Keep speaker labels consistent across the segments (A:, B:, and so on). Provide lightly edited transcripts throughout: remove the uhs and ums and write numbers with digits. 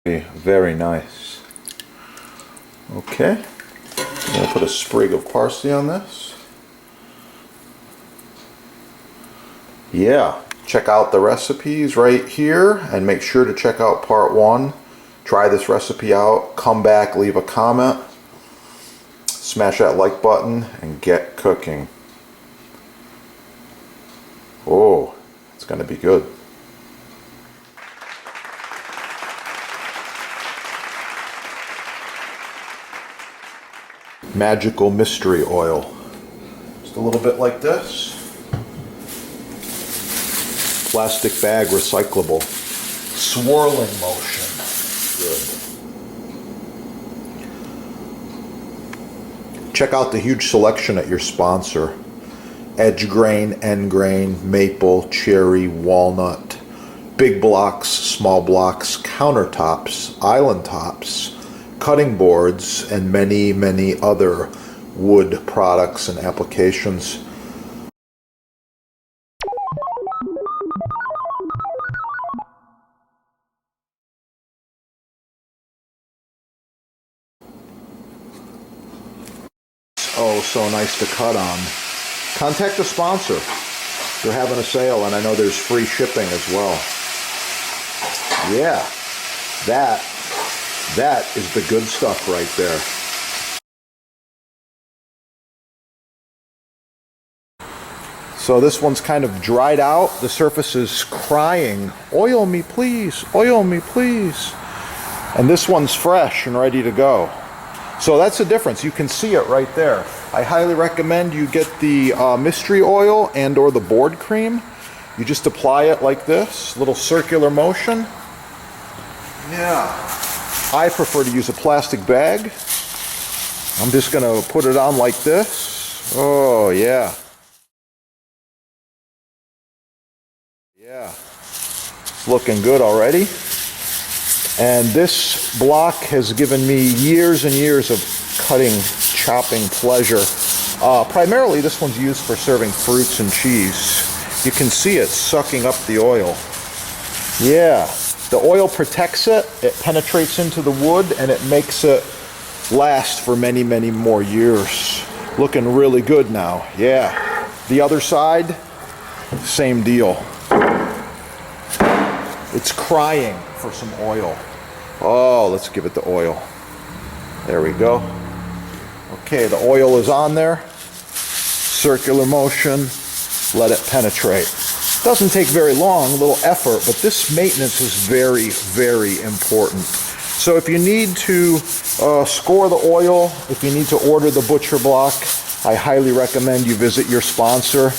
A: Very nice. Okay, I'm going to put a sprig of parsley on this. Yeah, check out the recipes right here and make sure to check out part 1. Try this recipe out, come back, leave a comment, smash that like button, and get cooking. Oh, it's going to be good. Magical mystery oil. Just a little bit like this. Plastic bag, recyclable. Swirling motion. Good. Check out the huge selection at your sponsor. Edge grain, end grain, maple, cherry, walnut, big blocks, small blocks, countertops, island tops, cutting boards, and many, many other wood products and applications. Oh, so nice to cut on. Contact the sponsor. They're having a sale, and I know there's free shipping as well. Yeah, that is the good stuff right there. So this one's kind of dried out. The surface is crying, "Oil me please, oil me please." And this one's fresh and ready to go. So that's the difference. You can see it right there. I highly recommend you get the mystery oil and or the board cream. You just apply it like this, little circular motion. Yeah. I prefer to use a plastic bag. I'm just going to put it on like this. Oh, yeah. Yeah. It's looking good already. And this block has given me years and years of cutting, chopping pleasure. Primarily this one's used for serving fruits and cheese. You can see it sucking up the oil. Yeah, the oil protects it, it penetrates into the wood, and it makes it last for many, many more years. Looking really good now, yeah. The other side, same deal. It's crying for some oil. Oh, let's give it the oil. There we go. Okay, the oil is on there. Circular motion, let it penetrate. Doesn't take very long, a little effort, but this maintenance is very, very important. So if you need to score the oil, if you need to order the butcher block, I highly recommend you visit your sponsor.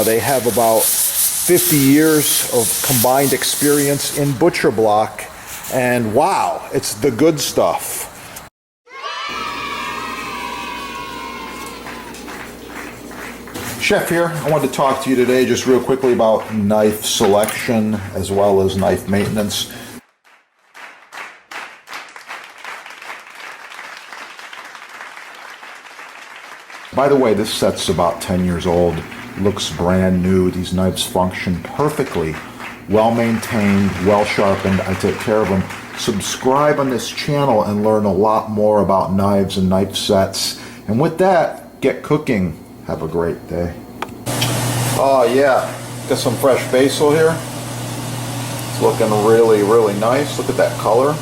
A: They have about 50 years of combined experience in butcher block, and wow, it's the good stuff. Chef here. I wanted to talk to you today just real quickly about knife selection as well as knife maintenance. By the way, this set's about 10 years old. Looks brand new. These knives function perfectly. Well maintained, well sharpened. I take care of them. Subscribe on this channel and learn a lot more about knives and knife sets. And with that, get cooking. Have a great day. Oh yeah, got some fresh basil here. It's looking really, really nice. Look at that color.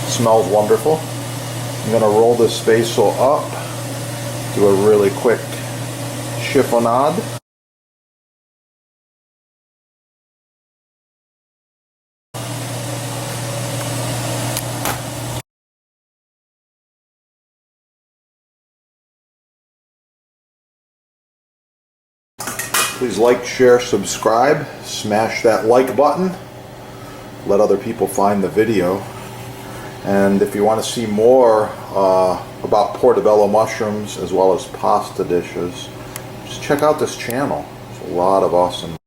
A: Smells wonderful. I'm gonna roll this basil up. Do a really quick chiffonade. Please like, share, subscribe, smash that like button, let other people find the video. And if you want to see more about portobello mushrooms as well as pasta dishes, just check out this channel. There's a lot of awesome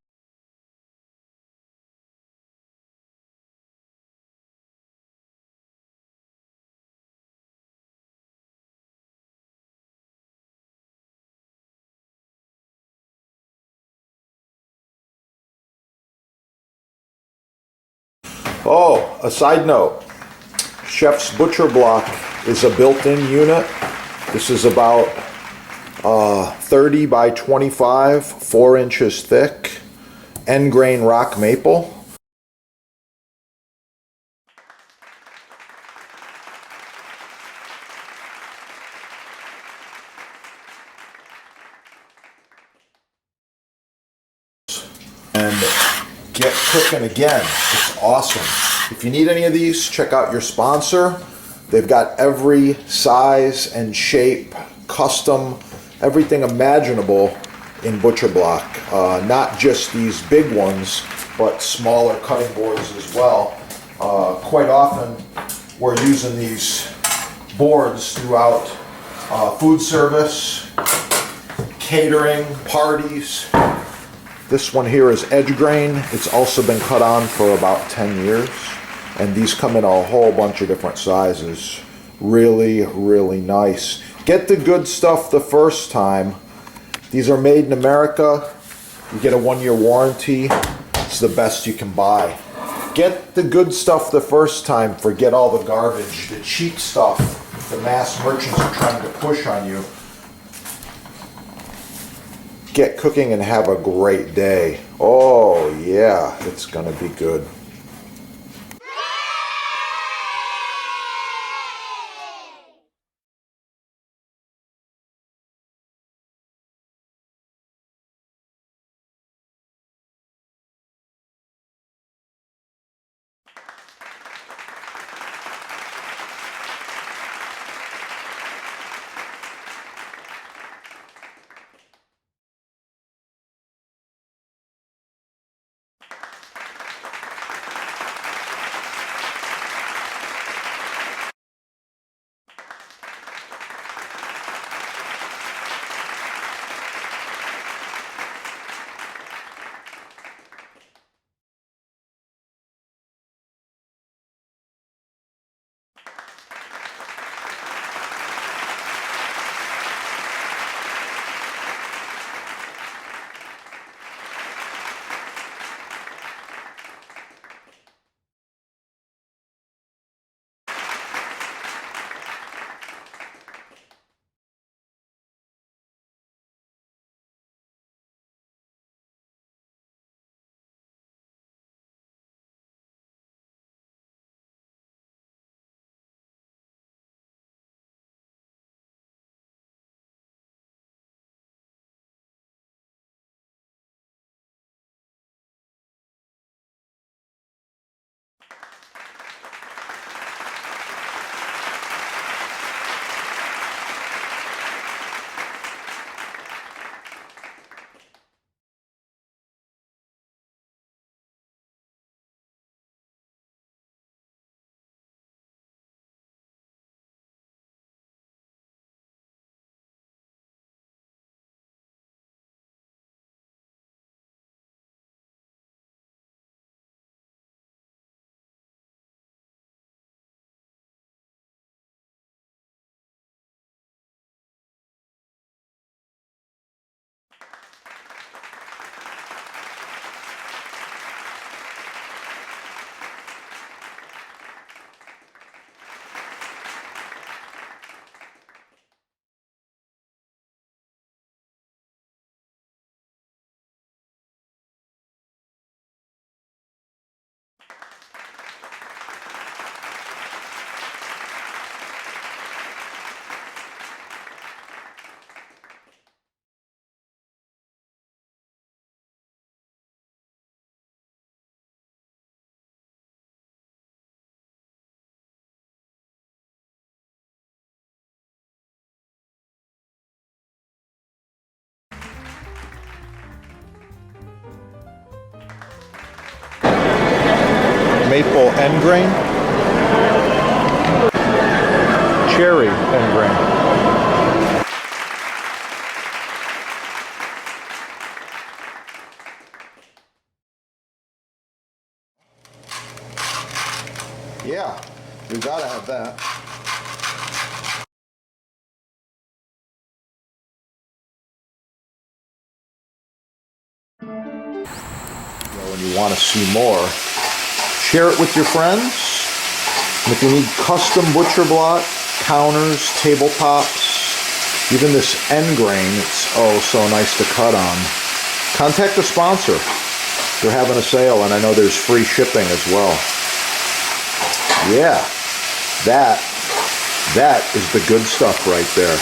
A: Oh, a side note. Chef's Butcher Block is a built-in unit. This is about 30 by 25, 4 inches thick, end grain rock maple. And get cooking again. It's awesome. If you need any of these, check out your sponsor. They've got every size and shape, custom, everything imaginable in Butcher Block. Not just these big ones, but smaller cutting boards as well. Quite often, we're using these boards throughout food service, catering, parties. This one here is edge grain. It's also been cut on for about 10 years. And these come in a whole bunch of different sizes. Really, really nice. Get the good stuff the first time. These are made in America. You get a 1-year warranty. It's the best you can buy. Get the good stuff the first time. Forget all the garbage, the cheap stuff the mass merchants are trying to push on you. Get cooking and have a great day. Oh yeah, it's gonna be good. Maple end grain, cherry end grain. Yeah, you gotta have that. When you want to see more, Share it with your friends. And if you need custom butcher block, counters, tabletops, even this end grain, it's oh so nice to cut on. Contact the sponsor. They're having a sale, and I know there's free shipping as well. Yeah, that is the good stuff right there.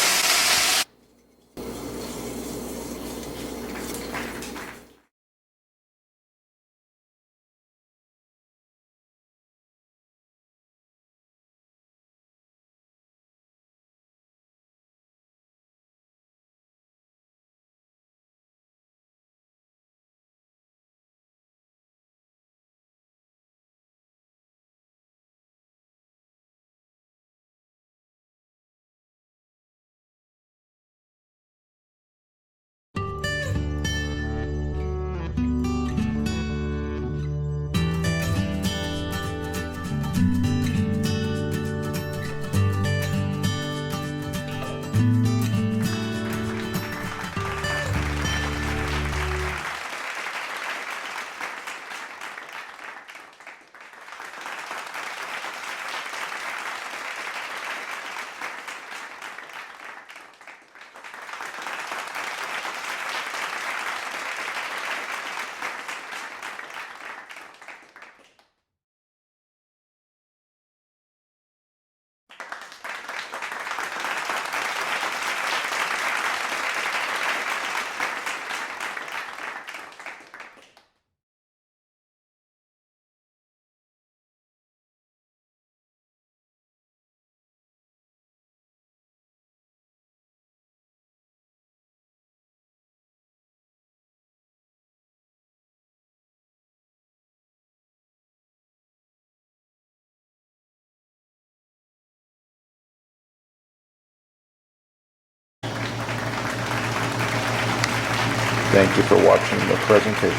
A: Thank you for watching the presentation.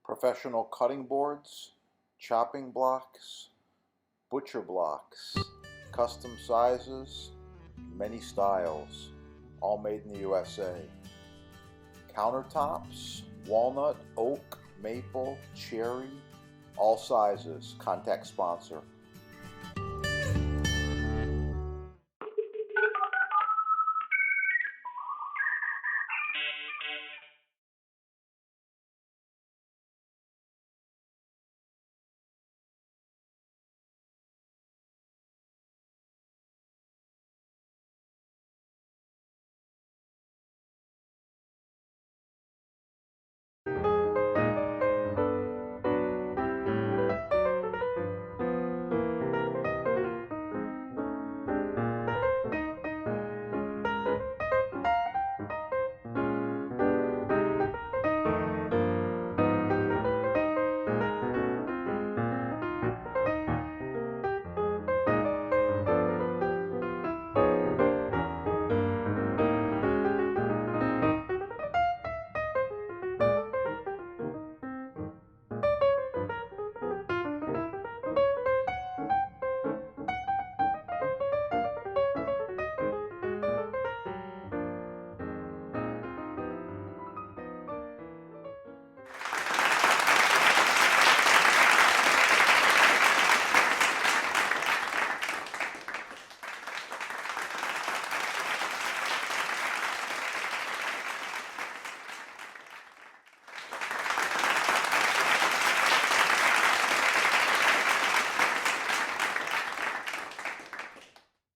A: Professional cutting boards, chopping blocks, butcher blocks, custom sizes, many styles, all made in the USA. Countertops, walnut, oak, maple, cherry, all sizes. Contact sponsor.